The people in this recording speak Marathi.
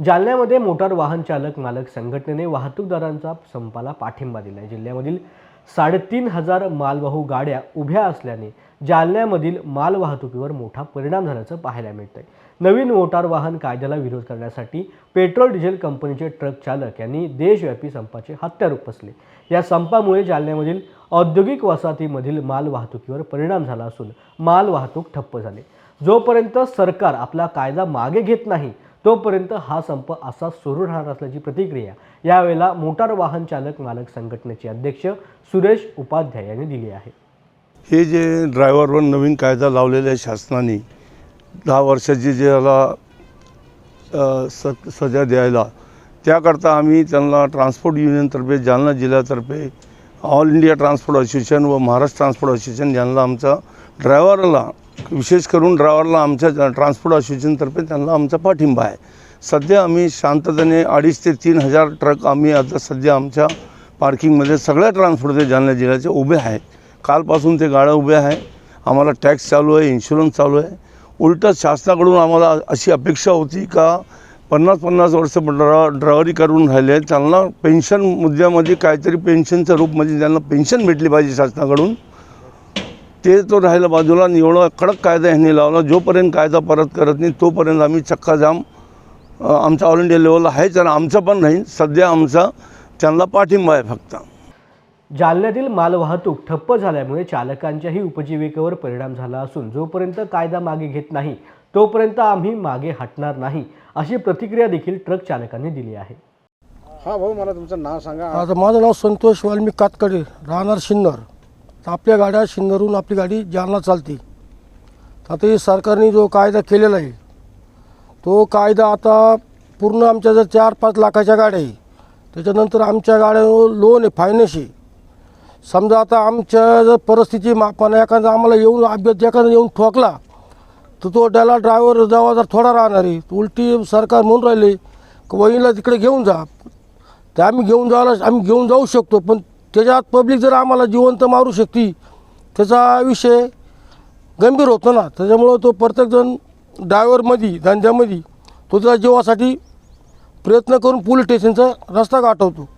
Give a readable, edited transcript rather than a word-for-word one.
जालन्यामध्ये मोटार वाहन चालक मालक संघटनेने वाहतूकदारांचा संपाला पाठिंबा दिला आहे। जिल्ह्यामधील 3,500 मालवाहू गाड्या उभ्या असल्याने जालन्यामधील माल वाहतुकीवर मोठा परिणाम झाल्याचं पाहायला मिळतंय। नवीन मोटार वाहन कायद्याला विरोध करण्यासाठी पेट्रोल डिझेल कंपनीचे ट्रक चालक यांनी देशव्यापी संपाचे हत्यार उपसले। या संपामुळे जालन्यामधील औद्योगिक वसाहतीमधील माल वाहतुकीवर परिणाम झाला असून माल वाहतूक ठप्प झाली। जोपर्यंत सरकार आपला कायदा मागे घेत नाही तोपर्यंत हा संप असा सुरू राहणार असल्याची प्रतिक्रिया यावेळेला मोटार वाहन चालक मालक संघटनेचे अध्यक्ष सुरेश उपाध्याय यांनी दिली आहे। हे जे ड्रायव्हरवर नवीन कायदा लावलेला आहे शासनाने 10 वर्षाची ज्याला सजा द्यायला, त्याकरता आम्ही त्यांना ट्रान्सपोर्ट युनियनतर्फे जालना जिल्ह्यातर्फे ऑल इंडिया ट्रान्सपोर्ट असोसिएशन व महाराष्ट्र ट्रान्सपोर्ट असोसिएशन यांना आमचा ड्रायव्हरला विशेष करून ड्रायव्हरला आमच्या ट्रान्सपोर्ट असोसिएशनतर्फे त्यांना आमचा पाठिंबा आहे। सध्या आम्ही शांततेने 2,500 ते 3,000 ट्रक आम्ही आता सध्या आमच्या पार्किंगमध्ये सगळ्या ट्रान्सपोर्टचे जालना जिल्ह्याचे उभे आहेत। कालपासून ते गाड्या उभ्या आहे। आम्हाला टॅक्स चालू आहे, इन्शुरन्स चालू आहे। उलटं शासनाकडून आम्हाला अशी अपेक्षा होती का 50-50 वर्ष ड्रायव्हरी करून राहिले त्यांना पेन्शन मुद्द्यामध्ये काहीतरी पेन्शनचं रूप म्हणजे त्यांना पेन्शन भेटली पाहिजे शासनाकडून। ते तो राहिला बाजूला, एवढा कडक कायदा ह्यांनी लावला। जोपर्यंत कायदा परत करत नाही तोपर्यंत आम्ही चक्काजाम आमचा ऑल इंडिया लेवलला आहेच आणि आमचा पण राहील। सध्या आमचा त्यांना पाठिंबा आहे फक्त। जालन्यातील मालवाहतूक ठप्प झाल्यामुळे चालकांच्याही उपजीविकेवर परिणाम झाला असून जोपर्यंत कायदा मागे घेत नाही तोपर्यंत आम्ही मागे हटणार नाही अशी प्रतिक्रिया देखील ट्रक चालकांनी दिली आहे। हा भाऊ, मला तुमचं नाव सांगा। आता माझं नाव संतोष वाल्मिक कातकडे, राहणार शिन्नर। आपल्या गाड्या शिन्नरहून आपली गाडी जालना चालते। आता हे सरकारने जो कायदा केलेला आहे तो कायदा आता पूर्ण आमच्या जर 4-5 लाखाच्या गाड्या आहे, त्याच्यानंतर आमच्या गाड्यावर लोन आहे, फायनान्स आहे। समजा आता आमच्या जर परिस्थिती मापाने एखादा आम्हाला येऊन अभ्यास एखादा येऊन ठोकला तर तो त्याला ड्रायव्हर जबाबदार थोडा राहणार आहे। उलटी सरकार म्हणून राहिले की वहिनीला तिकडे घेऊन जा, तर आम्ही घेऊन जाऊ शकतो, पण त्याच्यात पब्लिक जर आम्हाला जिवंत मारू शकते त्याचा विषय गंभीर होतो ना। त्याच्यामुळं तो प्रत्येकजण ड्रायव्हरमध्ये धंद्यामध्ये तो त्याच्या जीवासाठी प्रयत्न करून पोलीस स्टेशनचा रस्ता गाठवतो।